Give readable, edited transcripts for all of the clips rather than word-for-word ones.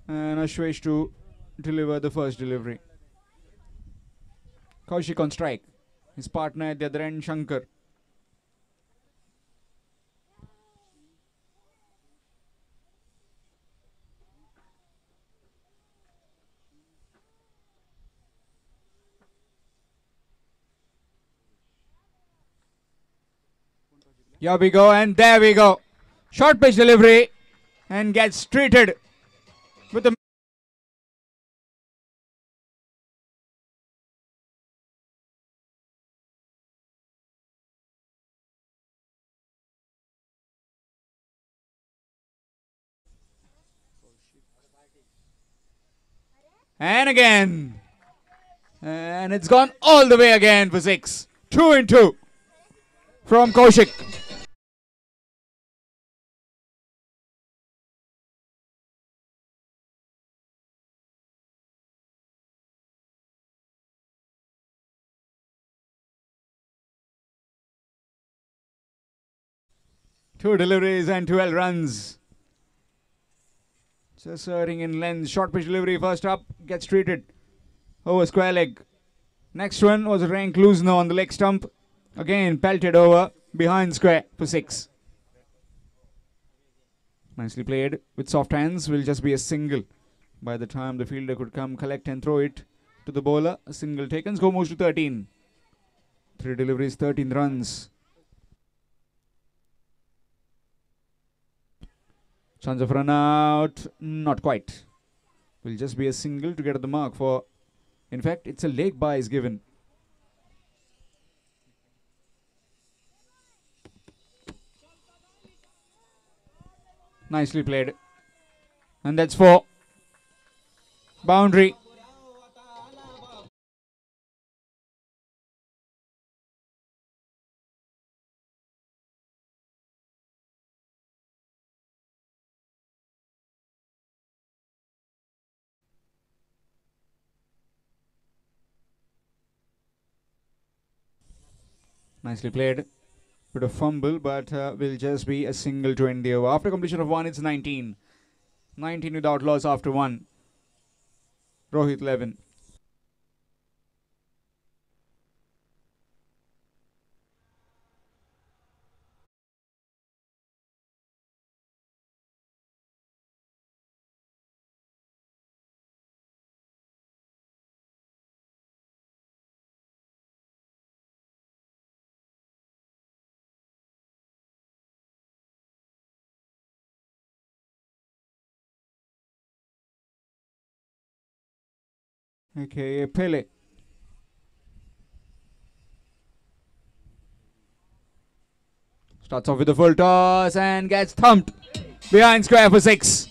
And Ashwesh to deliver the first delivery. Kaushik on strike. His partner at the other end, Shankar. Here we go, and there we go. Short pitch delivery, and gets treated with a. And again. And it's gone all the way again for 6. 2 and 2 from Kaushik. Two deliveries and 12 runs. Just hurting in length. Short pitch delivery first up. Gets treated over square leg. Next one was Rank Luzno on the leg stump. Again pelted over behind square for 6. Nicely played with soft hands. Will just be a single. By the time the fielder could come, collect and throw it to the bowler. A single taken. Score moves to 13. 3 deliveries, 13 runs. Chance of run out. Not quite. Will just be a single to get the mark for. In fact, it's a leg bye is given. Nicely played. And that's 4. Boundary. Nicely played. Bit of fumble, but will just be a single to end the over. After completion of 1, it's 19. 19 without loss after 1. Rohit 11. Okay, Pele. Starts off with a full toss and gets thumped behind square for 6.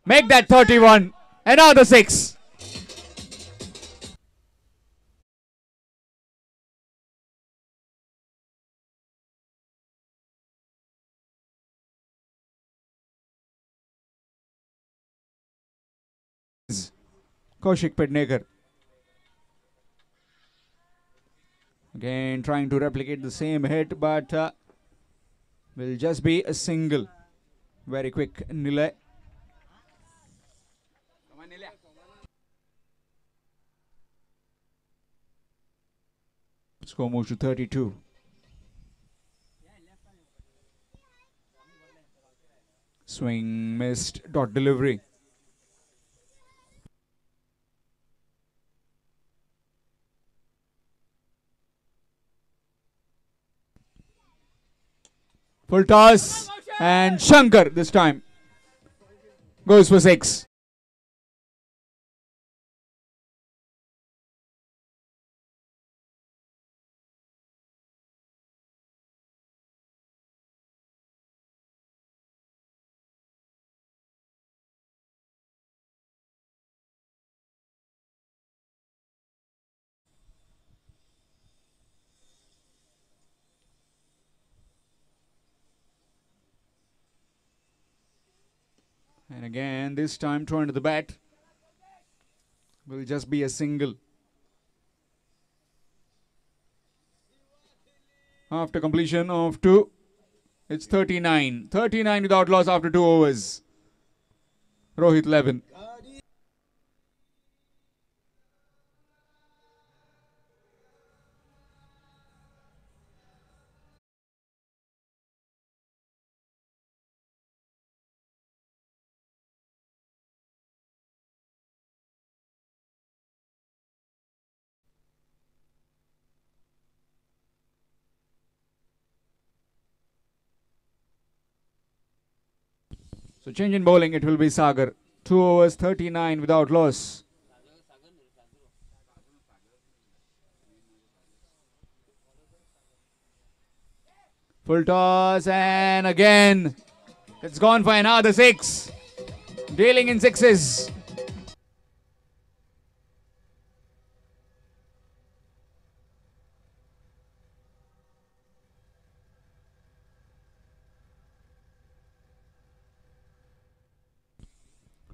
Make that 31. Another 6. Kaushik Pednekar. Again trying to replicate the same hit, but will just be a single. Very quick Nilay. Score moves to 32. Swing missed. Dot delivery. Full toss. And Shankar this time goes for 6. And again, this time throw into the bat. Will just be a single. After completion of 2, it's 39. 39 without loss after 2 overs. Rohit 11. So change in bowling, it will be Sagar. 2 overs, 39 without loss. Full toss and again it's gone for another 6. Dealing in 6s.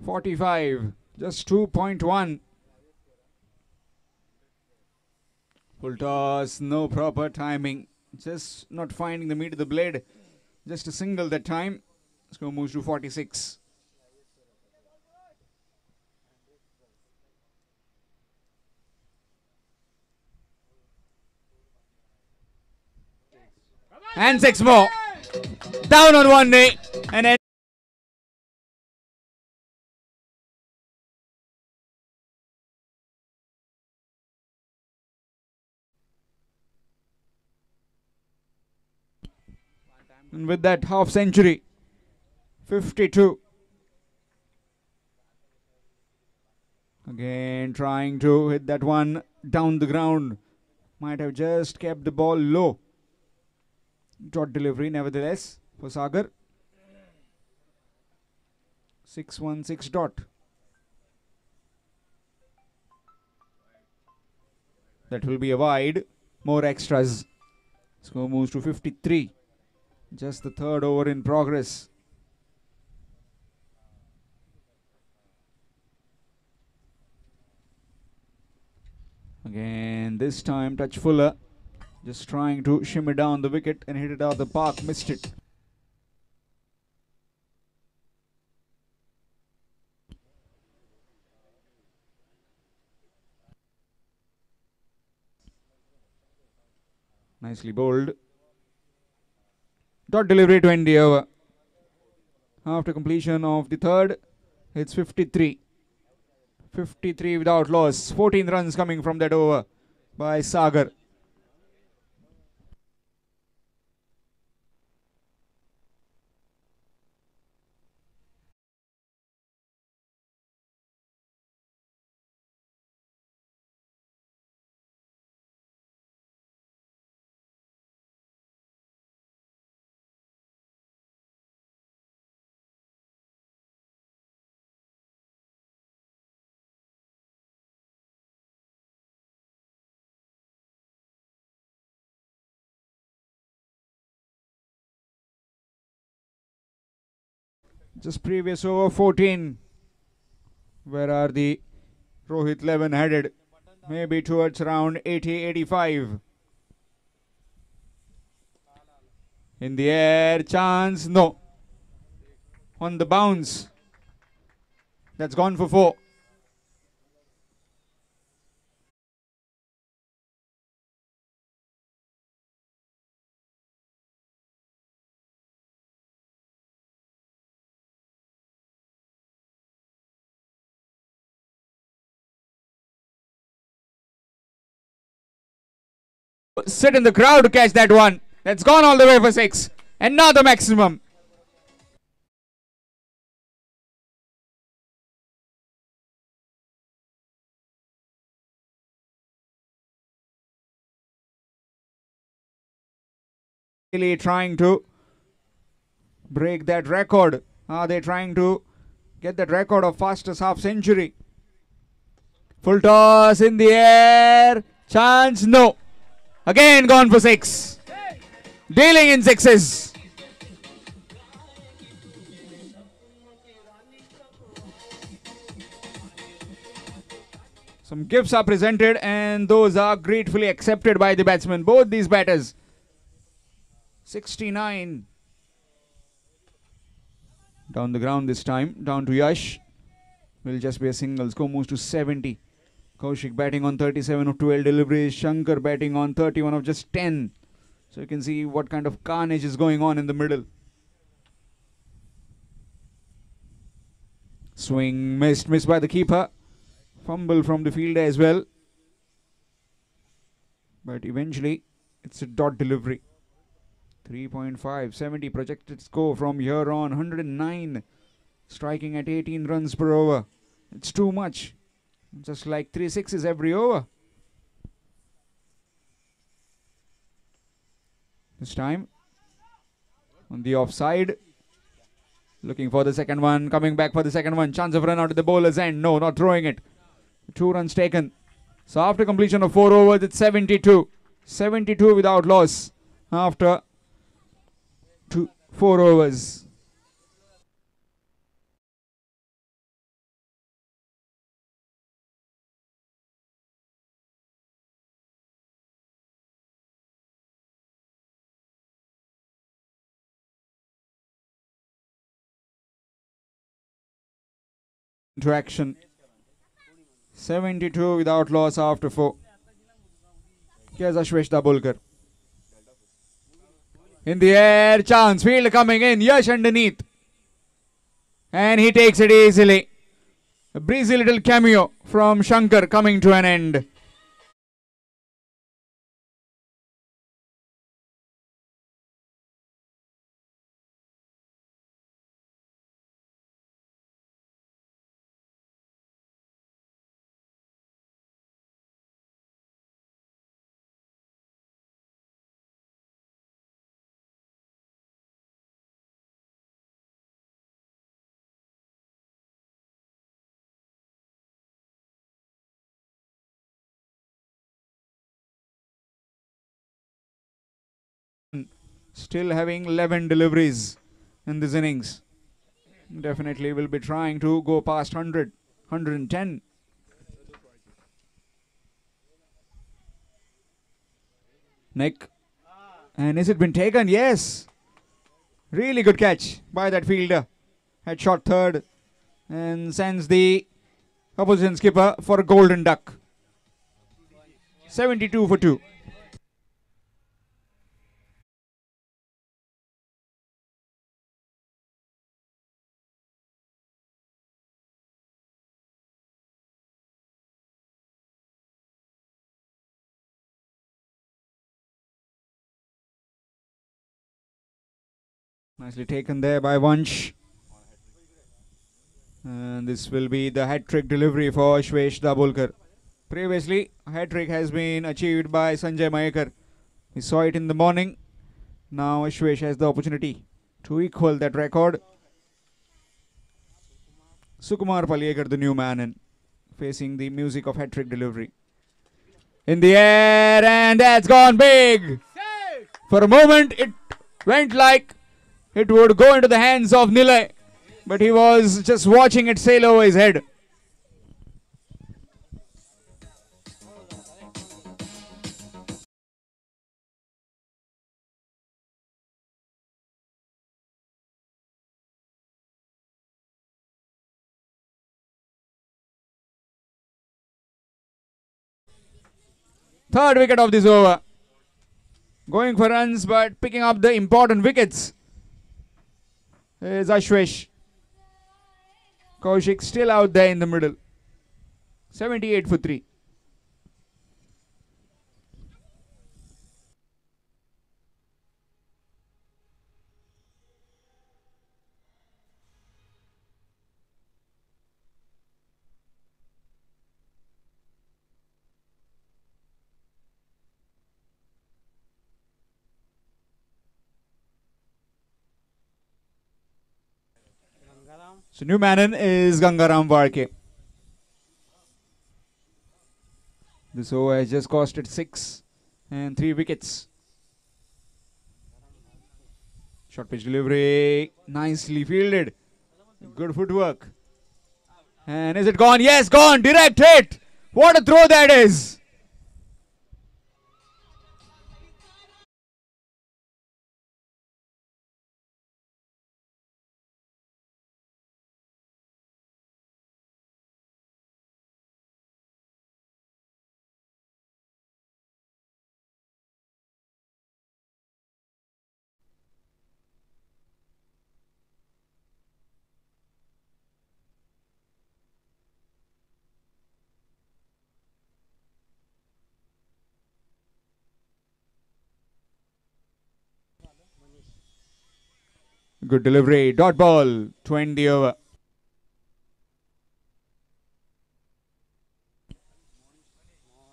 .45, just 2.1. Full toss, no proper timing. Just not finding the meat of the blade. Just a single that time. Score moves to 46. And 6 more. Down on one knee. And then and with that half century, 52. Again trying to hit that one down the ground. Might have just kept the ball low. Dot delivery nevertheless for Sagar. 616 dot. That will be a wide. More extras. Score moves to 53. Just the third over in progress. Again, this time touch Fuller. Just trying to shimmy down the wicket and hit it out the park. Missed it. Nicely bowled. Dot delivery to end the over. After completion of the third, it's 53. 53 without loss. 14 runs coming from that over by Sagar. Just previous over 14. Where are the Rohit 11 headed? Maybe towards around 80-85. In the air, chance, no. On the bounce. That's gone for 4. Sit in the crowd to catch that one. That's gone all the way for 6. And now the maximum. Really trying to break that record. Are they trying to get that record of fastest half century? Full toss in the air. Chance, no. Again gone for 6. Dealing in 6s. Some gifts are presented and those are gratefully accepted by the batsmen. Both these batters. 69. Down the ground this time. Down to Yash. Will just be a single. Score moves to 70. Kaushik batting on 37 of 12 deliveries. Shankar batting on 31 of just 10. So you can see what kind of carnage is going on in the middle. Swing missed by the keeper. Fumble from the fielder as well. But eventually it's a dot delivery. 3.5, 70 projected score from here on. 109. Striking at 18 runs per over. It's too much. Just like 3 sixes every over. This time on the offside. Looking for the second one. Coming back for the second one. Chance of run out at the bowler's end. No, not throwing it. 2 runs taken. So after completion of 4 overs, it's 72. 72 without loss after 4 overs. Interaction. 72 without loss after 4. Here's Ashwesh Dabholkar. In the air, chance. Field coming in. Yash underneath. And he takes it easily. A breezy little cameo from Shankar coming to an end. Still having 11 deliveries in this innings. Definitely will be trying to go past 100, 110. Nick. And has it been taken? Yes. Really good catch by that fielder. Had shot third and sends the opposition skipper for a golden duck. 72 for 2. Nicely taken there by Vansh. And this will be the hat-trick delivery for Ashwesh Dabholkar. Previously, a hat-trick has been achieved by Sanjay Mayekar. We saw it in the morning. Now Ashwesh has the opportunity to equal that record. Sukumar Paliyekar, the new man, and facing the music of hat-trick delivery. In the air, and that's gone big. For a moment, it went like it would go into the hands of Nilay, but he was just watching it sail over his head. Third wicket of this over. Going for runs, but picking up the important wickets is Ashwesh. Kaushik still out there in the middle. 78 for 3. So new man is Gangaram Varke. This over has just costed 6 and 3 wickets. Short pitch delivery, nicely fielded. Good footwork. And is it gone? Yes, gone. Direct hit What a throw that is! Good delivery. Dot ball. 20 over.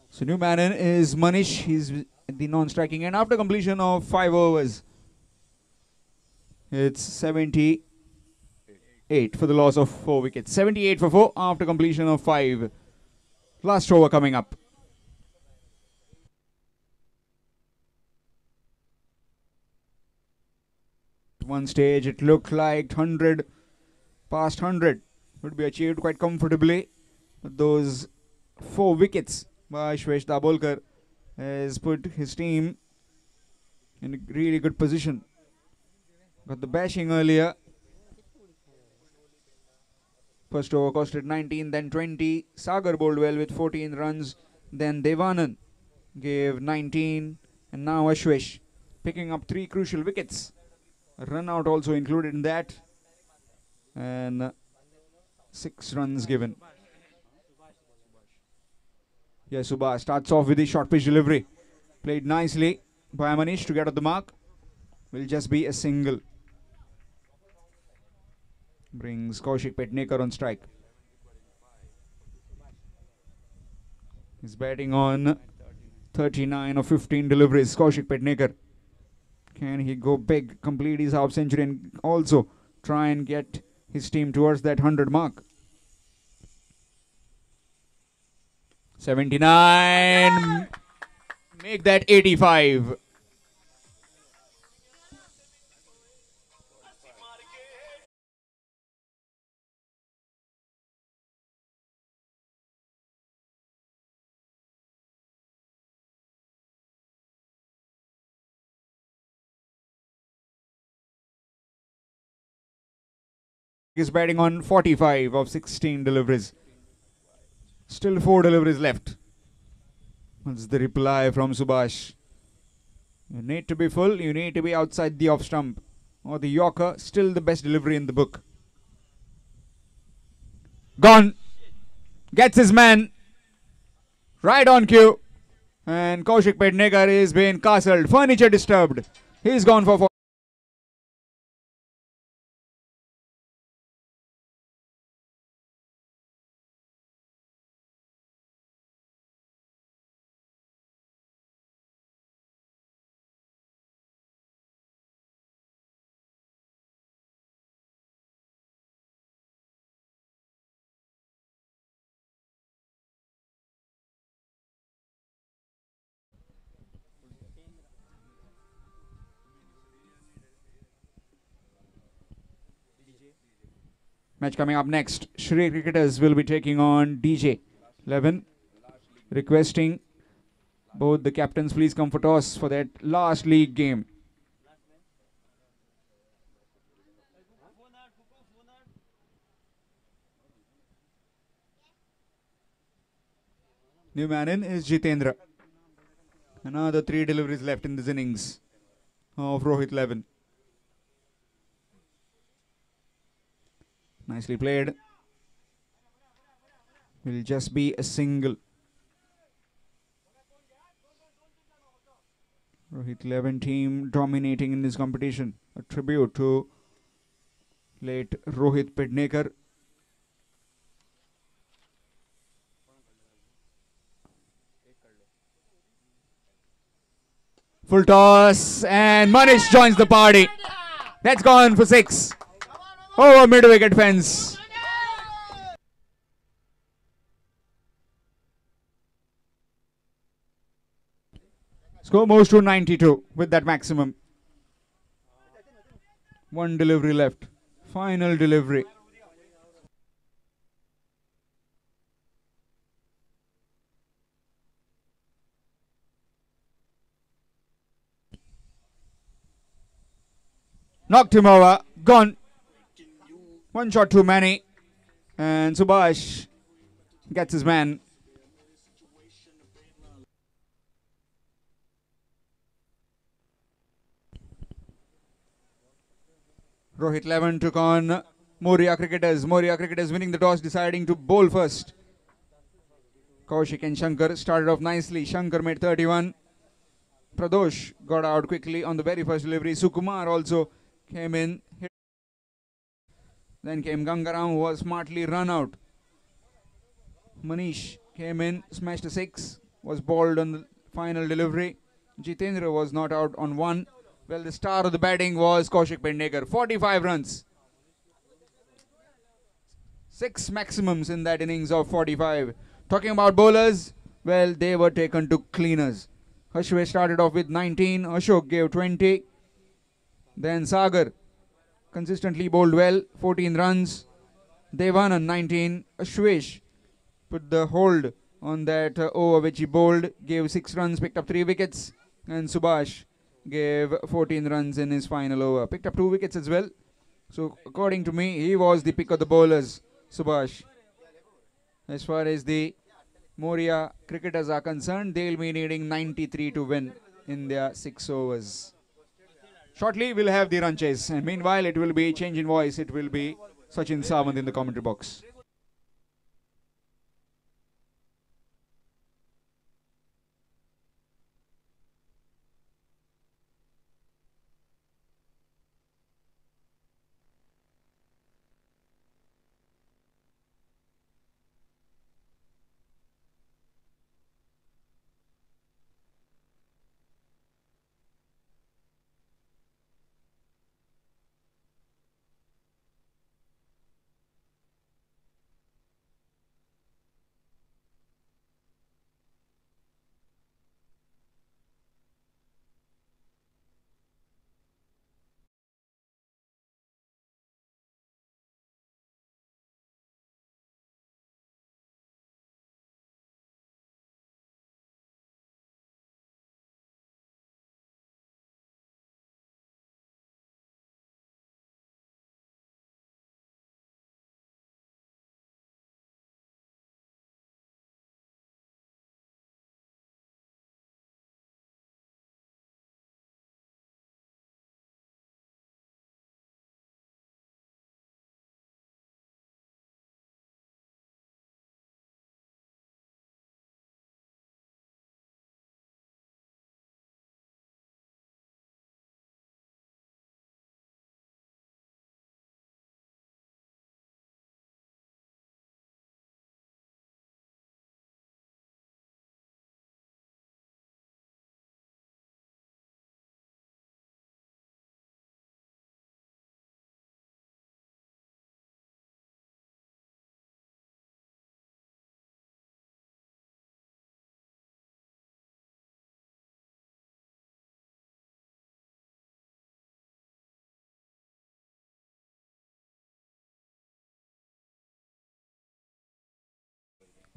So new man in is Manish. He's the non-striking end after completion of 5 overs. It's 78 for the loss of 4 wickets. 78 for 4 after completion of 5. Last over coming up. At one stage it looked like 100 past 100 would be achieved quite comfortably. But those 4 wickets by Shvesh Dabolkar has put his team in a really good position. Got the bashing earlier. First over costed 19, then 20. Sagar bowled well with 14 runs. Then Devanand gave 19. And now Ashwish picking up 3 crucial wickets. A run out also included in that. And 6 runs given. Yes, Subhash starts off with the short pitch delivery. Played nicely by Manish to get at the mark. Will just be a single. Brings Kaushik Petnekar on strike. He's batting on 39 of 15 deliveries. Kaushik Petnekar. Can he go big, complete his half century and also try and get his team towards that 100 mark? 79. Make that 85. Is batting on 45 of 16 deliveries. Still 4 deliveries left. That's the reply from Subhash. You need to be full, you need to be outside the off stump. Or the Yorker, still the best delivery in the book. Gone. Gets his man. Right on cue. And Kaushik Petnekar is being castled. Furniture disturbed. He's gone for 4. Match coming up next. Shri Cricketers will be taking on DJ 11. Requesting both the captains please come for toss for that last league game. New man in is Jitendra. Another 3 deliveries left in this innings of Rohit 11. Nicely played. Will just be a single. Rohit 11 team dominating in this competition. A tribute to late Rohit Pednekar. Full toss and Manish joins the party. That's gone for 6. Over mid-wicket fence. Score moves to 92 with that maximum. 1 delivery left. Final delivery. Knocked him over. Gone. One shot too many. And Subhash gets his man. Rohit Levan took on Moria Cricketers. Moria Cricketers winning the toss, deciding to bowl first. Kaushik and Shankar started off nicely. Shankar made 31. Pradosh got out quickly on the very first delivery. Sukumar also came in. Then came Gangaram, who was smartly run out. Manish came in, smashed a 6, was bowled on the final delivery. Jitendra was not out on 1. Well, the star of the batting was Kaushik Pendekar. 45 runs. 6 maximums in that innings of 45. Talking about bowlers, well, they were taken to cleaners. Ashwin started off with 19. Ashok gave 20. Then Sagar consistently bowled well, 14 runs. Devanan 19. Ashwish put the hold on that over which he bowled, gave 6 runs, picked up 3 wickets. And Subhash gave 14 runs in his final over, picked up 2 wickets as well. So according to me, he was the pick of the bowlers, Subhash. As far as the Moria Cricketers are concerned, they'll be needing 93 to win in their 6 overs. Shortly, we'll have the run chase. And meanwhile, it will be change in voice. It will be Sachin Sawant in the commentary box.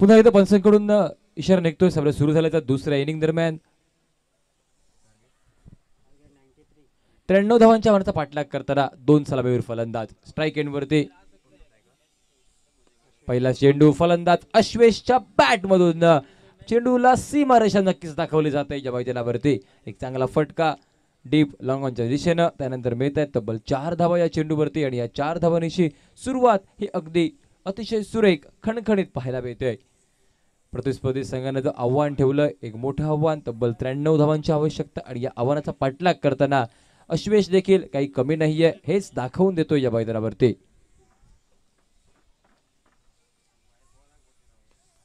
पुन्हा एकदा पंचांकडून इशारा निघतोय. सगळं सुरू झाल्याच्या दुसऱ्या inning दरम्यान 93 धावांच्या मानाचा पाठलाग करताना 2 सलामीवीर फलंदाज स्ट्राईक एंडवरती. पहिला चेंडू फलंदाज अश्वेशच्या बॅट मधून चेंडूला सीमारेषा नक्कीच दाखवली जाते या मैदानावरती. एक चांगला फटका डीप लॉंग ऑनच्या दिशेनं. त्यानंतर मिळत आहेत तब्बल 4 धावा या चेंडूवरती आणि या 4 धावांची सुरुवात ही अगदी अतिशय सुरेख खणखणीत पाहायला मिळते. प्रतिस्पर्धी संघाने जर आव्हान ठेवलं, एक मोठं आव्हान, तब्बल 93 धावांची आवश्यकता आणि या आव्हानाचा पाठलाग करताना अश्वेश देखील काही कमी नाहीये हेच दाखवून देतो या मैदानावरती.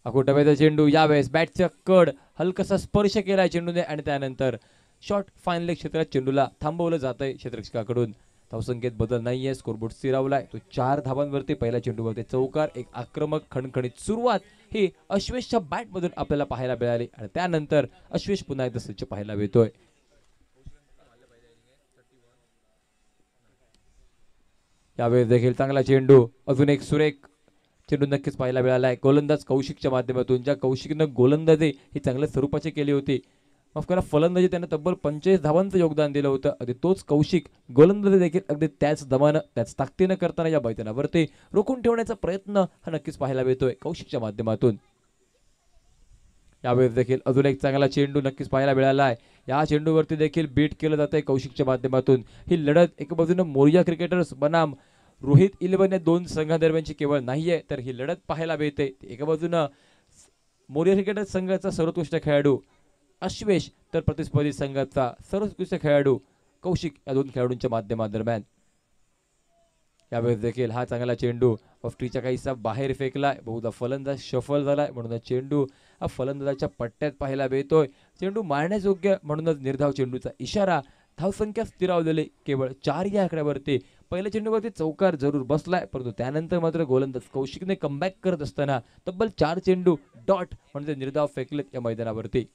अकोटाव्याचा चेंडू यावेळेस बॅटचा कड हलकासा स्पर्श केलाय चेंडूने आणि त्यानंतर शॉर्ट फायनल क्षेत्रात चेंडूला थांबवलं जातंय क्षेत्ररक्षकाकडून. धावसंख्येत बदल नाहीये, स्कोरबोर्ड स्थिरावलाय तो 4 धावांवरती. पहिल्या चेंडूवरती चौकार, एक आक्रमक खणखणीत सुरुवात ही अश्वेशच्या बॅट मधून आपल्याला पाहायला मिळाली आणि त्यानंतर अश्वेश पुन्हा एकदा सज्ज पाहायला मिळतोय. यावेळेस देखील चांगला चेंडू, अजून एक सुरेख चेंडू नक्कीच पाहायला मिळालाय गोलंदाज कौशिकच्या माध्यमातून. ज्या कौशिकनं गोलंदाजी ही चांगल्या स्वरूपाची केली होती माफ करा फलंदाजी त्याने तब्बल 45 धावांचं योगदान दिलं होतं. अगदी तोच कौशिक गोलंदाजी देखील अगदी त्याच दमानं त्याच ताकदीनं करताना या मैदानावरती रोखून ठेवण्याचा प्रयत्न हा नक्कीच पाहायला मिळतोय कौशिकच्या माध्यमातून. यावेळेस देखील अजून एक चांगला चेंडू नक्कीच पाहायला मिळाला आहे. या चेंडूवरती देखील बीट केलं जात आहे कौशिकच्या माध्यमातून. ही लढत एका बाजूने मोरिया क्रिकेटर्स बनाम रोहित 11 या दोन संघादरम्यानची केवळ नाहीये, तर ही लढत पाहायला मिळते एका बाजूनं मोरिया क्रिकेटर्स संघाचा सर्वोत्कृष्ट खेळाडू अश्वेश तर प्रतिस्पर्धी संघाचा सर्वोत्कृष्ट खेळाडू कौशिक या दोन खेळाडूंच्या माध्यमादरम्यान. यावेळेस देखील हा चांगला चेंडू ऑफ्ट्रीच्या काहीसा बाहेर फेकलाय. बहुधा फलंदाज शफल झालाय म्हणून चेंडू हा फलंदाजाच्या पट्ट्यात पाहायला मिळतोय. चेंडू मारण्यास योग्य म्हणूनच निर्धाव चेंडूचा इशारा. धावसंख्या स्थिरावलेली केवळ 4 या आकड्यावरती. पहिल्या चेंडूवरती चौकार जरूर बसलाय, परंतु त्यानंतर मात्र गोलंदाज कौशिकने कमबॅक करत असताना तब्बल 4 चेंडू डॉट म्हणजे निर्धाव फेकलेत या मैदानावरती.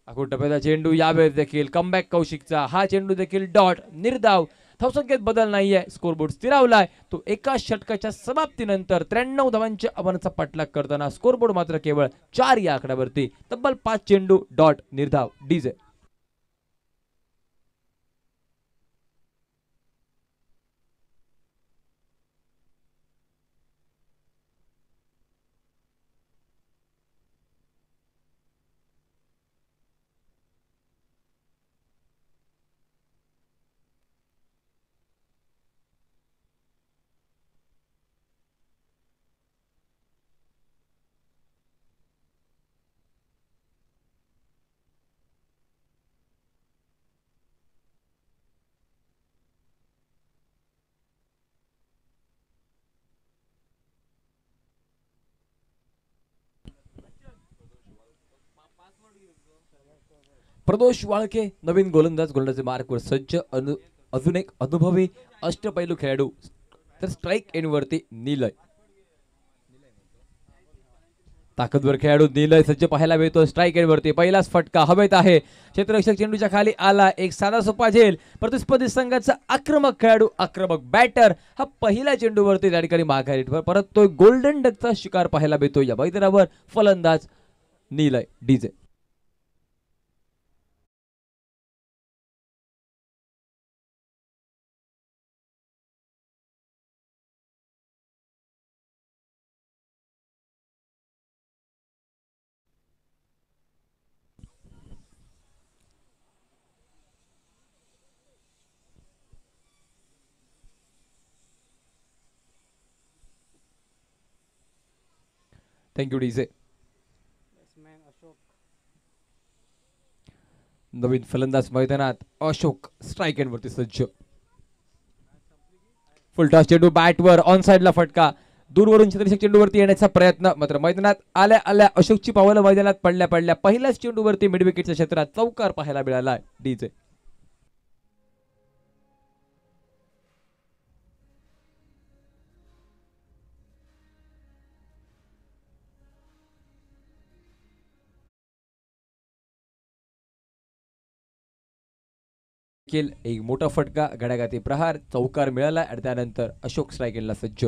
अखूट टप्प्याचा चेंडू यावेळेस देखील कमबॅक कौशिकचा. हा चेंडू देखील डॉट निर्धाव. धावसंख्येत बदल नाहीये. स्कोरबोर्ड स्थिरावलाय. तो एका षटकाच्या समाप्तीनंतर 93 धावांच्या आव्हानाचा पाठलाग करताना स्कोरबोर्ड मात्र केवळ 4 या आकड्यावरती. तब्बल 5 चेंडू डॉट निर्धाव डीजे. प्रदोष वाळके नवीन गोलंदाजी मार्कवर सज्ज. अजून एक अनुभवी अष्टपैलू खेळाडू तर स्ट्राईक एंडवरती निलय. ताकदवर खेळाडू निलय सज्ज पाहायला मिळतो स्ट्राईक एंडवरती. पहिलाच फटका हवेत आहे. क्षेत्ररक्षक चेंडूच्या खाली आला. एक साधा सोपा झेल. प्रतिस्पर्धी संघाचा आक्रमक खेळाडू आक्रमक बॅटर हा पहिल्या चेंडूवरती त्या ठिकाणी माघारी परत तो गोल्डन डकचा शिकार पाहायला मिळतो या मैदानावर. फलंदाज निलय डीजे. Thank you DJ. नवीन फलंदाज मैदानात अशोक स्ट्राईक एंडवरती सज्ज. फुलटॉस चेंडू बॅटवर ऑन साइडला फटका. दूरवरून क्षेत्ररक्षक चेंडूवरती येण्याचा प्रयत्न मात्र मैदानात आल्या आल्या अशोकची पावलं मैदानात पडल्या पडल्या पहिल्याच चेंडूवरती मिड विकेटच्या क्षेत्रात चौकार पाहायला मिळाला डीजे. एक मोठा फटका घड्याघाती प्रहार चौकार मिळाला आणि त्यानंतर अशोक स्ट्राईक एंडला सज्ज.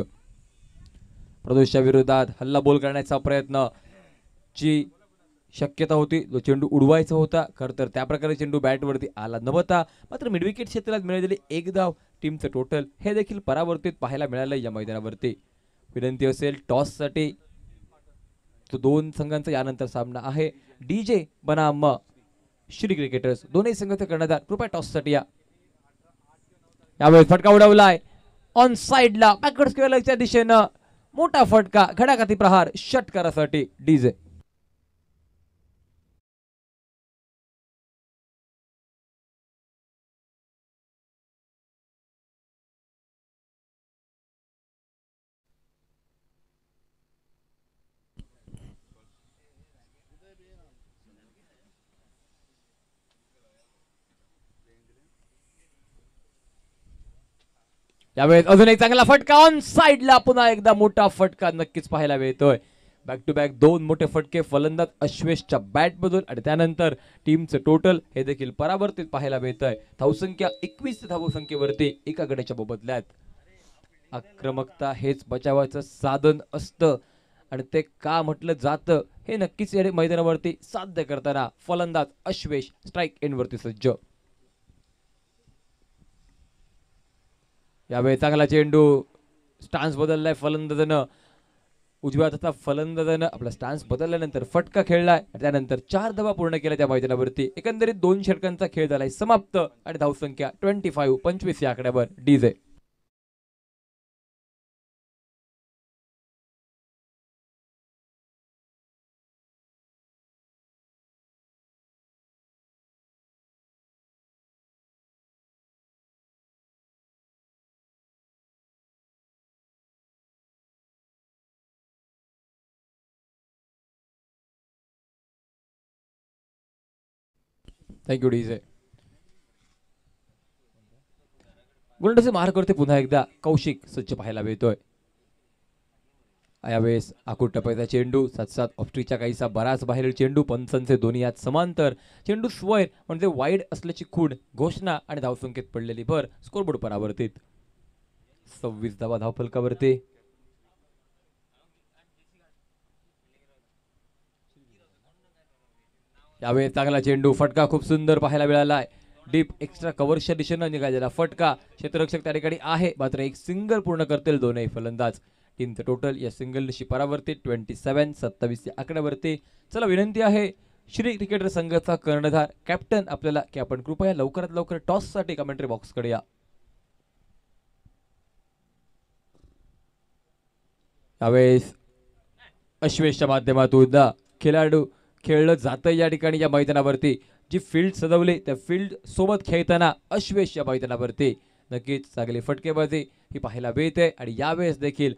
प्रदोषच्या विरोधात हल्ला बोल करण्याचा प्रयत्न ची शक्यता होती. जो चेंडू उडवायचा होता खरं तर त्या प्रकारे चेंडू बॅटवरती आला नव्हता. मात्र मिडविकेट क्षेत्रात मिळालेली एक धाव टीमचं टोटल हे देखील परावर्तित पाहायला मिळालं या मैदानावरती. विनंती असेल टॉससाठी. तो दोन संघांचा यानंतर सामना आहे. डीजे बनाम श्री क्रिकेटर्स दोन्ही संघाचे कर्णधार कृपया टॉससाठी या. यावेळेस फटका उडवलाय ऑन साइडला बॅकवर्ड स्क्वेअरच्या दिशेनं. मोठा फटका घड्याघाती प्रहार षटकारासाठी डीजे. यावेळेस अजून एक चांगला फटका ऑन साइडला. पुन्हा एकदा मोठा फटका नक्कीच पाहायला मिळतोय. बॅक टू बॅक दोन मोठे फटके फलंदाज अश्वेशच्या बॅट मधून आणि त्यानंतर टीमचं टोटल हे देखील परावर्तित पाहायला मिळतंय. धावसंख्या 21 धावसंख्येवरती एका गड्याच्या बदल्यात. आक्रमकता हेच बचावाचं साधन असतं आणि ते का म्हटलं जातं हे नक्कीच या मैदानावरती साध्य करताना फलंदाज अश्वेश स्ट्राईक एंडवरती सज्ज. यावेळी चांगला चेंडू, स्टान्स बदललाय फलंदाजानं, उजव्या हाताचा फलंदाजानं आपला स्टान्स बदलल्यानंतर फटका खेळलाय. त्यानंतर 4 धावा पूर्ण केल्या त्या मैदानावरती. एकंदरीत 2 षटकांचा खेळ झालाय समाप्त आणि धावसंख्या 25 या आकड्यावर डीजे. Thank you DJ. गोलंदाजी मार करते पुन्हा एकदा कौशिक सज्ज पाहायला मिळतोय. यावेळेस आखूड टप्प्याचा चेंडू, साथ ऑफ्ट्रीच्या काहीसा बराच बाहेरील चेंडू, पंचांचे दोन्ही हात समांतर, चेंडू स्क्वेअर म्हणजे वाईड असल्याची खूण घोषणा आणि धावसंख्येत पडलेली भर. स्कोरबोर्ड परावर्तित. 26 धावा धावफलकावरती. यावेळी चांगला चेंडू, फटका खूप सुंदर पाहायला मिळालाय. डीप एक्स्ट्रा कव्हरच्या दिशेनं निघालेला फटका. क्षेत्ररक्षक त्या ठिकाणी आहे, मात्र एक सिंगल पूर्ण करतील दोनही फलंदाज. टीमचं टोटल या सिंगलशी परावर्तित 27 या आकड्यावरती. चला विनंती आहे श्री क्रिकेटर संघाचा कर्णधार कॅप्टन आपल्याला की आपण कृपया लवकरात लवकर टॉस साठी कमेंट्री बॉक्स कडे या. यावेळेस अश्वेशच्या माध्यमातून खेळाडू खेळलं जातं या ठिकाणी या मैदानावरती. जी फील्ड सजवली त्या फील्ड सोबत खेळताना अश्वेश या मैदानावरती नक्कीच चांगली फटकेबाजी ही पाहायला मिळते. आणि यावेळेस देखील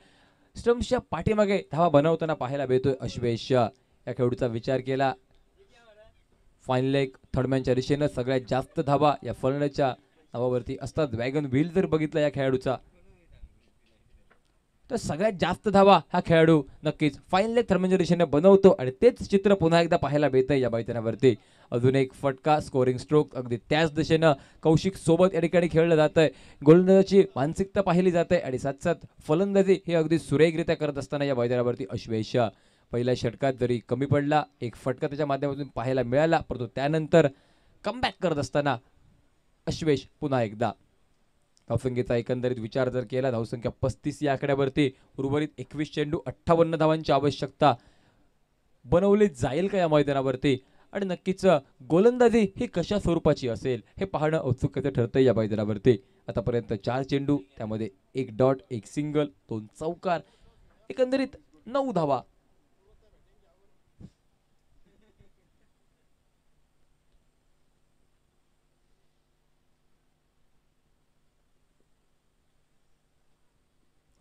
स्टंप्सच्या पाठीमागे धावा बनवताना पाहायला मिळतोय अश्वेश. या खेळाडूचा विचार केला फाईन लेग थर्डमॅनच्या दिशेनं सगळ्यात जास्त धावा या फलंदाजच्या नावावरती असतात. वॅगन व्हील जर बघितला या खेळाडूचा तर सगळ्यात जास्त धावा हा खेळाडू नक्कीच फाईन लेग थर्डमॅनच्या दिशेने बनवतो. आणि तेच चित्र पुन्हा एकदा पाहायला मिळतंय या मैदानावरती. अजून एक फटका, स्कोरिंग स्ट्रोक अगदी त्याच दिशेनं कौशिक सोबत या ठिकाणी खेळलं जात आहे. गोलंदाजाची मानसिकता पाहिली जाते आणि साथ फलंदाजी हे अगदी सुरेखरित्या करत असताना या मैदानावरती अश्वेश पहिल्या षटकात जरी कमी पडला, एक फटका त्याच्या माध्यमातून पाहायला मिळाला, परंतु त्यानंतर कमबॅक करत असताना अश्वेश पुन्हा एकदा. धावसंख्येचा एकंदरीत विचार जर केला, धावसंख्या 35 या आकड्यावरती. उर्वरित 21 चेंडू 58 धावांची आवश्यकता बनवली जाईल का या मैदानावरती. आणि नक्कीच गोलंदाजी ही कशा स्वरूपाची असेल हे पाहणं औत्सुक्याचं ठरतंय या मैदानावरती. आतापर्यंत 4 चेंडू, त्यामध्ये 1 डॉट, 1 सिंगल, 2 चौकार, एकंदरीत 9 धावा.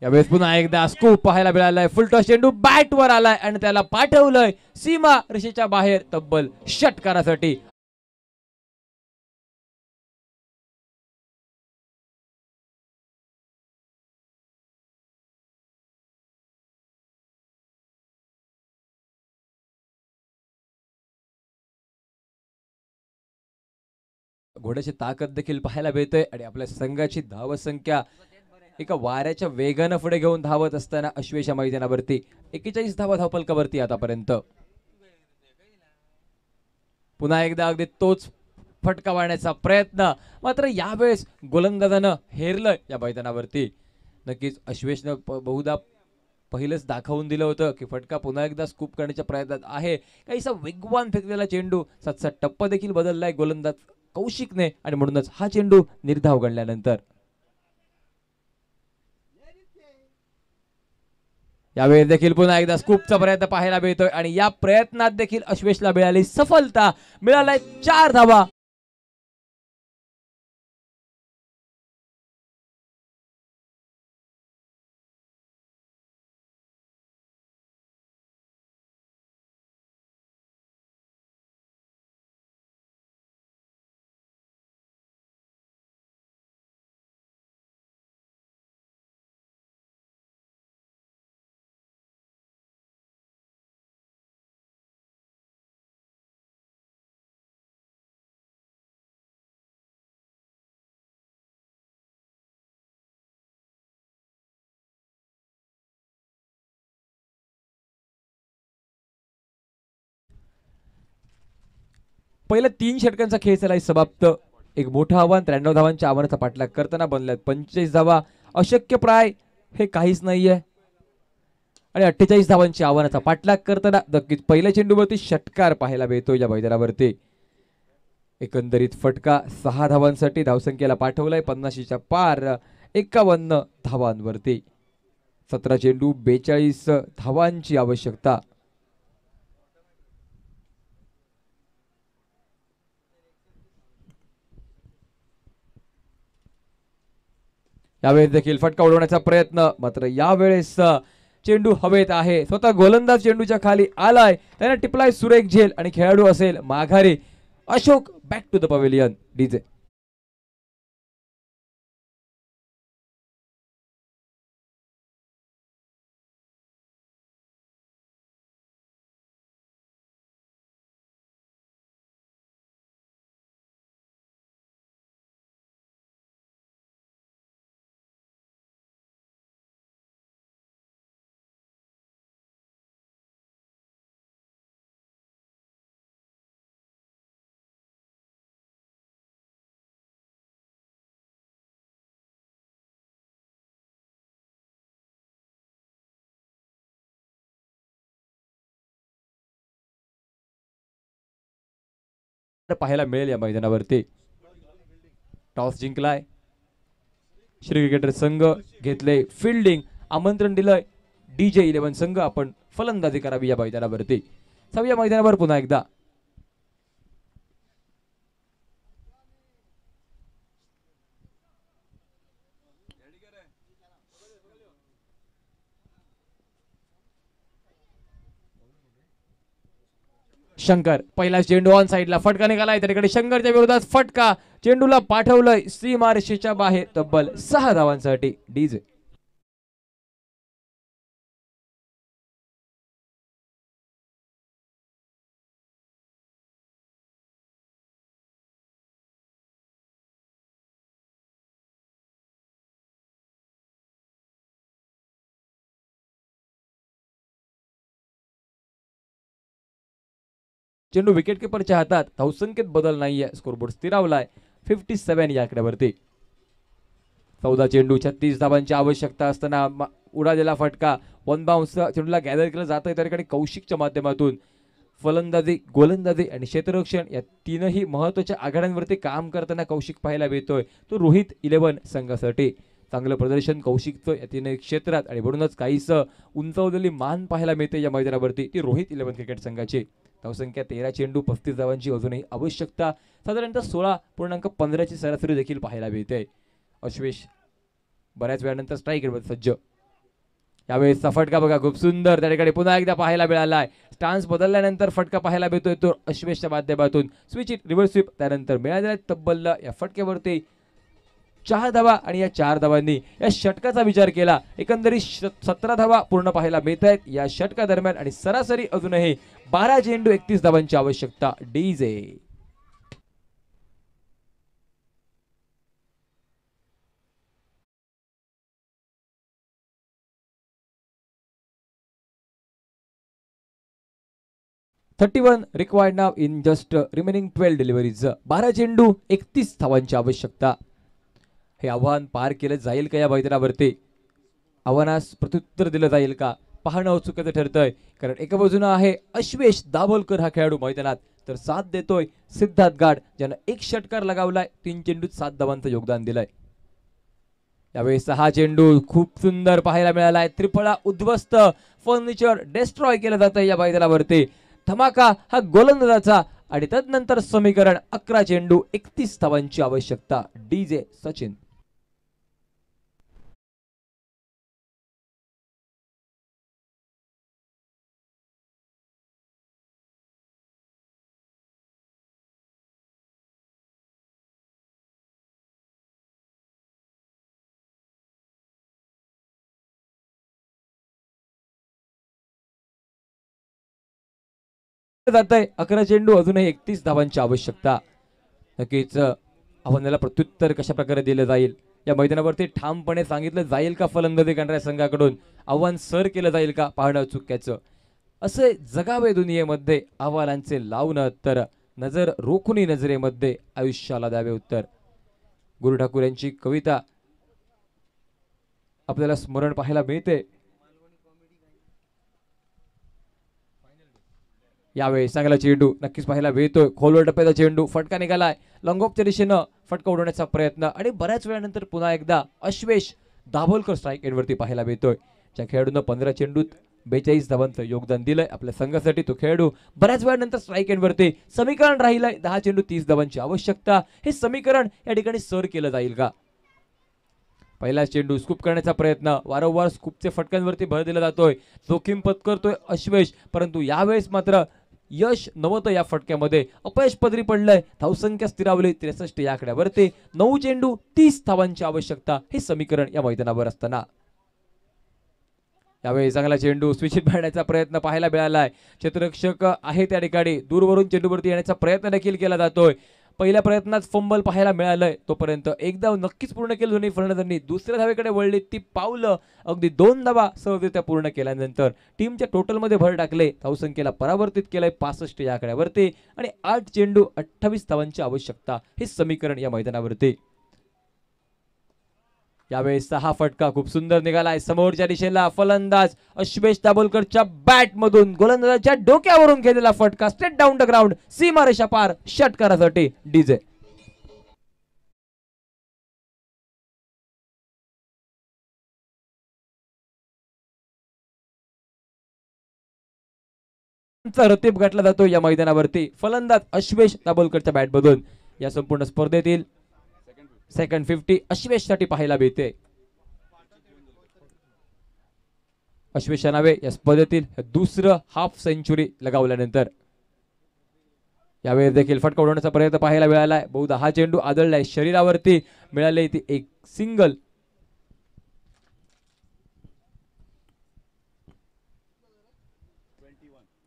यावेळेस पुन्हा एकदा स्कूप पाहायला मिळालाय. फुलटॉस चेंडू बॅट वर आलाय आणि त्याला पाठवलंय सीमा रेषेच्या बाहेर तब्बल षटकारासाठी. घोड्याची ताकद देखील पाहायला मिळते आणि आपल्या संघाची धावसंख्या एका वाऱ्याच्या वेगानं पुढे घेऊन धावत असताना अश्वेश मैदानावरती 41 धावा धावफलकावरती आतापर्यंत. पुन्हा एकदा अगदी तोच फटका मारण्याचा प्रयत्न, मात्र यावेळेस गोलंदाजानं हेरलं या मैदानावरती. नक्कीच अश्वेशनं बहुधा पहिलंच दाखवून दिलं होतं की फटका पुन्हा एकदा स्कूप करण्याच्या प्रयत्नात आहे. काहीसा वेगवान फेकलेला चेंडू, साथ टप्पा देखील बदललाय गोलंदाज कौशिकने आणि म्हणूनच हा चेंडू निर्धाव गणल्यानंतर यावेळी देखील पुन्हा एकदा स्कूपचा प्रयत्न पाहायला मिळतोय आणि या प्रयत्नात देखील अश्वेशला मिळाली सफलता. मिळालाय 4 धावा. पहिल्या 3 षटकांचा खेळ झाला समाप्त. एक मोठं आव्हान 93 धावांच्या आव्हानाचा पाठलाग करताना बनल्यात 45 धावा. अशक्य प्राय हे काहीच नाहीये आणि 48 धावांच्या आव्हानाचा पाठलाग करताना नक्कीच पहिल्या चेंडूवरती षटकार पाहायला मिळतो या मैदानावरती. एकंदरीत फटका 6 धावांसाठी धावसंख्येला पाठवलाय 50च्या पार 51 धावांवरती. 17 चेंडू 42 धावांची आवश्यकता. यावेळेस देखील फटका उडवण्याचा प्रयत्न, मात्र यावेळेस चेंडू हवेत आहे. स्वतः गोलंदाज चेंडूच्या खाली आलाय, त्याने टिपलाय सुरेख झेल आणि खेळाडू असेल माघारी. Ashok back to the pavilion. DJ पाहायला मिळेल या मैदानावरती. टॉस जिंकलाय श्री क्रिकेटर संघ, घेतले फिल्डिंग. आमंत्रण दिलंय DJ 11 संघ आपण फलंदाजी करावी या मैदानावरती. या मैदानावर पुन्हा एकदा शंकर. पहिला चेंडू ऑन साइडला फटका निघालाय. त्याकडे शंकरच्या विरोधात फटका. चेंडूला पाठवलंय सीमारेषेच्या बाहेर तब्बल 6 धावांसाठी. डीजे चेंडू विकेट किपरच्या हातात. धावसंख्येत बदल नाहीये. स्कोरबोर्ड स्थिरावलाय 57 या आकड्यावरती. 14 चेंडू 36 धावांची आवश्यकता असताना उडालेला फटका. वन बाउन्स चेंडूला गॅदर केलं जातंय. त्याकडे कौशिकच्या माध्यमातून फलंदाजी, गोलंदाजी आणि क्षेत्ररक्षण या तीनही महत्वाच्या आघाड्यांवरती काम करताना कौशिक पाहायला मिळतोय. तो रोहित 11 संघासाठी चांगलं प्रदर्शन कौशिकचं या तीनही क्षेत्रात आणि म्हणूनच काहीस उंचावलेली मान पाहायला मिळते या मैदानावरती. ती रोहित 11 क्रिकेट संघाची. धावसंख्या 13 चेंडू 35 धावांची अजूनही आवश्यकता. साधारणतः 16.15 ची सरासरी देखील पाहायला मिळते. अश्वेश बऱ्याच वेळानंतर स्ट्राईक सज्ज. यावेळेस फटका बघा खूप सुंदर त्या ठिकाणी पुन्हा एकदा पाहायला मिळालाय. स्टान्स बदलल्यानंतर फटका पाहायला मिळतोय तो अश्वेशच्या माध्यमातून. स्विच इट रिव्हर्स स्वीप त्यानंतर मिळालेल्या तब्बल या फटक्यावरती 4 धावा आणि या 4 धावांनी या षटकाचा विचार केला एकंदरीत 17 धावा पूर्ण पाहायला मिळत आहेत या षटका दरम्यान आणि सरासरी अजूनही 12 चेंडू 31 धावांची आवश्यकता. DJ $31 required now in just remaining 12 deliveries. 12 चेंडू 31 धावांची आवश्यकता. हे आव्हान पार केलं जाईल का या मैदानावरती? आव्हानास प्रत्युत्तर दिलं जाईल का? पाहणं औत्सुक्याचं ठरतंय. कारण एका बाजूनं आहे अश्वेश दाभोलकर हा खेळाडू मैदानात, तर साथ देतोय सिद्धार्थ गाड ज्यानं एक षटकार लगावलाय. 3 चेंडूत 7 धावांचं योगदान दिलंय. यावेळेस हा चेंडू खूप सुंदर पाहायला मिळालाय. त्रिफळा उद्ध्वस्त, फर्निचर डिस्ट्रॉय केलं जातं या मैदानावरती. धमाका हा गोलंदाजाचा आणि तदनंतर समीकरण 11 चेंडू 31 धावांची आवश्यकता. डीजे सचिन जातंय. 11 चेंडू अजूनही 31 धावांची आवश्यकता. नक्कीच आव्हानाला प्रत्युत्तर कशा प्रकारे दिलं जाईल या मैदानावरती ठामपणे सांगितलं जाईल का फलंदाजी करणाऱ्या संघाकडून? आव्हान सर केलं जाईल का? पाहणं चुक्याचं. असे जगावे दुनियेमध्ये आव्हानांचे लावणं तर नजर रोखुनी नजरेमध्ये आयुष्याला द्यावे उत्तर. गुरु ठाकूर यांची कविता आपल्याला स्मरण पाहायला मिळते. यावेळी चांगला चेंडू नक्कीच पाहायला मिळतोय. खोलवर टप्प्याचा चेंडू, फटका निघालाय. लॉंग ऑफच्या दिशेनं फटका उडवण्याचा प्रयत्न आणि बऱ्याच वेळानंतर पुन्हा एकदा अश्वेश दाभोलकर स्ट्राईक एंडवरती पाहायला मिळतोय. ज्या खेळाडूनं 15 चेंडूत 42 धावांचं योगदान दिलंय आपल्या संघासाठी, तो खेळाडू बऱ्याच वेळानंतर स्ट्राईक एंडवरती. समीकरण राहिलंय 10 चेंडू 30 धावांची आवश्यकता. हे समीकरण या ठिकाणी सर केलं जाईल का? पहिला चेंडू स्कूप करण्याचा प्रयत्न, वारंवार स्कूपचे फटक्यांवरती भर दिला जातोय. जोखीम पत्करतोय अश्वेश, परंतु यावेळेस मात्र यश नव्हतं. या फटक्यामध्ये अपयश पदरी पडलंय. धावसंख्या स्थिरावली 63 या आकड्यावरती. 9 चेंडू 30 धावांची आवश्यकता. हे समीकरण या मैदानावर असताना यावेळी चांगला चेंडू स्विचित मारण्याचा प्रयत्न पाहायला मिळालाय. क्षेत्ररक्षक आहे त्या ठिकाणी, दूरवरून चेंडूवरती येण्याचा प्रयत्न देखील केला जातोय. पहिल्या प्रयत्नात फंबल पाहायला मिळालंय. तोपर्यंत एक धाव नक्कीच पूर्ण केली दोन्ही फलंदाजांनी. दुसऱ्या धावेकडे वळली ती पावलं अगदी 2 धावा सहजरित्या पूर्ण केल्यानंतर टीमच्या टोटलमध्ये भर टाकले. धावसंख्येला परावर्तित केलंय 65 या आकड्यावरती आणि 8 चेंडू 28 धावांची आवश्यकता. हे समीकरण या मैदानावरती. यावेळेस 6 फटका खूप सुंदर निघालाय. समोरच्या दिशेला फलंदाज अश्वेश दाभोलकरच्या बॅट मधून गोलंदाजाच्या डोक्यावरून घेतलेला फटका स्ट्रेट डाऊन द ग्राउंड, सीमारेषा पार, षटकारासाठी डीजे. रतीब गाठला जातो या मैदानावरती फलंदाज अश्वेश दाभोलकरच्या बॅट मधून. या संपूर्ण स्पर्धेतील सेकंड 50 अश्वेश साठी पाहायला मिळते. अश्वेशच्या नावे या स्पर्धेतील दुसरं हाफ सेंचुरी लगावल्यानंतर यावेळी देखील फटका उडवण्याचा प्रयत्न पाहायला मिळालाय. बहुधा हा चेंडू आदळलाय शरीरावरती. मिळाले ती एक सिंगल.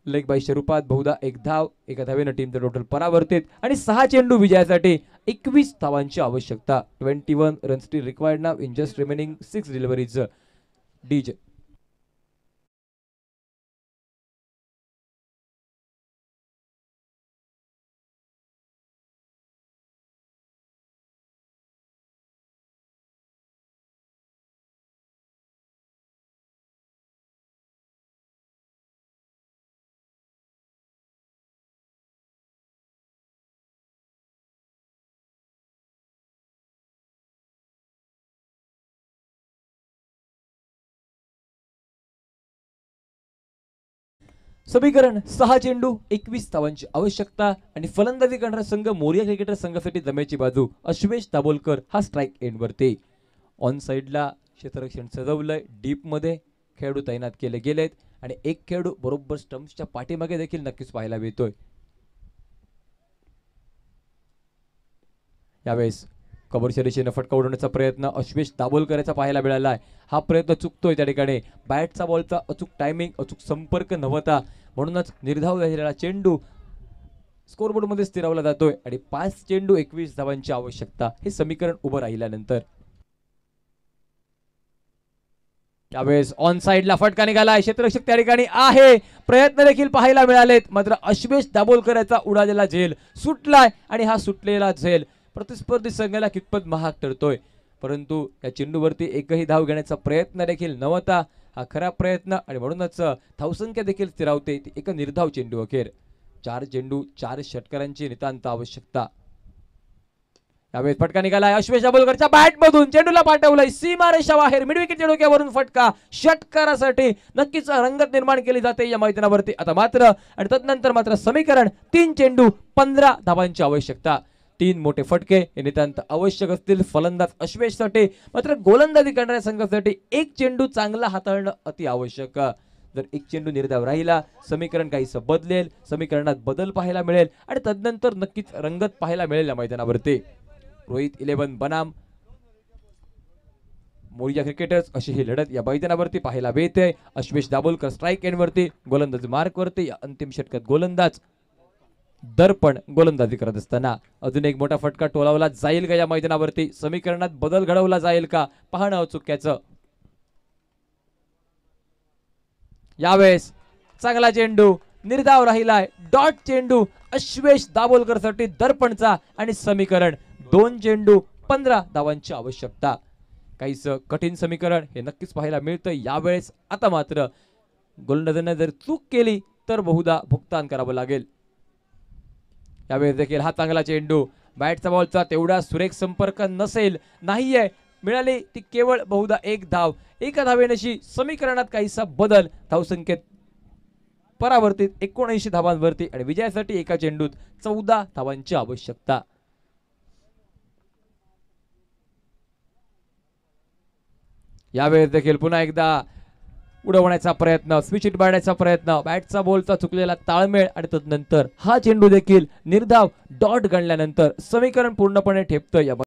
लेग बाईच्या रूपात बहुधा एक धाव. एका धावेनं टीमचं टोटल परावर्तित आणि 6 चेंडू विजयासाठी 21 धावांची आवश्यकता. 21 run still required now in just remaining 6 deliveries. DJ समीकरण 6 चेंडू 21 धावांची आवश्यकता आणि फलंदाजी करणारा संघ मोरिया क्रिकेटर संघासाठी जमेची बाजू अश्वेश दाभोलकर हा स्ट्राईक एंडवरती. ऑन साइडला क्षेत्ररक्षण सजवलंय. डीप मध्ये खेळाडू तैनात केले गेलेत आणि एक खेळाडू बरोबर स्टंप्सच्या पाठीमागे देखील नक्कीच पाहायला मिळतोय. यावेळेस कव्हरच्या दिशेने फटका उडवण्याचा प्रयत्न अश्वेश दाभोलकरचा पाहायला मिळाला आहे. हा प्रयत्न चुकतोय त्या ठिकाणी. बॅटचा बॉलचा अचूक टायमिंग, अचूक संपर्क नव्हता, म्हणूनच निर्धाव झालेला चेंडू स्कोरबोर्ड मध्ये स्थिरावला जातोय आणि 5 चेंडू 21 धावांची आवश्यकता. हे समीकरण उभं राहिल्यानंतर यावेळेस ऑन साइडला फटका निघाला. क्षेत्ररक्षक त्या ठिकाणी आहे. प्रयत्न देखील पाहायला मिळालेत, मात्र अश्वेश दाभोलकरचा उडालेला झेल सुटलाय आणि हा सुटलेला झेल प्रतिस्पर्धी संघाला कितपत महाग ठरतोय. परंतु या चेंडूवरती एकही धाव घेण्याचा प्रयत्न देखील नव्हता. हा खरा प्रयत्न आणि म्हणूनच धावसंख्या देखील स्थिरावते. एक निर्धाव चेंडू अखेर. 4 चेंडू 4 षटकारांची नितांत आवश्यकता. यावेळेस फटका निघालाय. अश्वेश दाभोलकरच्या बॅट मधून चेंडूला पाठवलंय सीमारेषा बाहेर. मिडविकेटच्या डोक्यावरून फटका षटकारासाठी. नक्कीच रंगत निर्माण केली जाते या मैदानावरती आता मात्र. आणि तदनंतर मात्र समीकरण 3 चेंडू 15 धावांची आवश्यकता. 3 मोठे फटके हे नितांत आवश्यक असतील फलंदाज अश्वेशसाठी. मात्र गोलंदाजी करणाऱ्या संघासाठी 1 चेंडू चांगला हाताळणं अति आवश्यक. जर 1 चेंडू निर्धाव राहिला समीकरण काहीसं बदलेल. समीकरणात बदल पाहायला मिळेल आणि तदनंतर नक्कीच रंगत पाहायला मिळेल या मैदानावरती. रोहित 11 बनाम मोरिया क्रिकेटर्स अशी ही लढत या मैदानावरती पाहायला मिळते. अश्वेश दाभोलकर स्ट्राईक एंडवरती, गोलंदाज मार्कवरती. अंतिम षटकात गोलंदाज दर्पण गोलंदाजी करत असताना अजून एक मोठा फटका टोलावला जाईल का या मैदानावरती? समीकरणात बदल घडवला जाईल का? पाहणं औत्सुक्याचं. यावेळेस चांगला चेंडू निर्धाव राहिलाय. डॉट चेंडू अश्वेश दाभोलकरसाठी दर्पणचा आणि समीकरण 2 चेंडू 15 धावांची आवश्यकता. काहीच कठीण समीकरण हे नक्कीच पाहायला मिळतं यावेळेस. आता मात्र गोलंदाजांना जर चूक केली तर बहुधा भुगतान करावं लागेल. यावेळेस देखील हा चांगला चेंडू, बॅटचा बॉलचा तेवढा सुरेख संपर्क नसेल, नाहीये, मिळाली ती केवळ बहुधा 1 धाव. एका धावेनशी समीकरणात काहीसा बदल. धावसंख्येत परावर्तित 79 धावांवरती आणि विजयासाठी एका चेंडूत 14 धावांची आवश्यकता. यावेळेस देखील पुन्हा एकदा उडवण्याचा प्रयत्न, स्विच हिट मारण्याचा प्रयत्न, बॅटचा बॉलचा चुकलेला ताळमेळ आणि तदनंतर हा चेंडू देखील निर्धाव डॉट गणल्यानंतर समीकरण पूर्णपणे ठेपतं.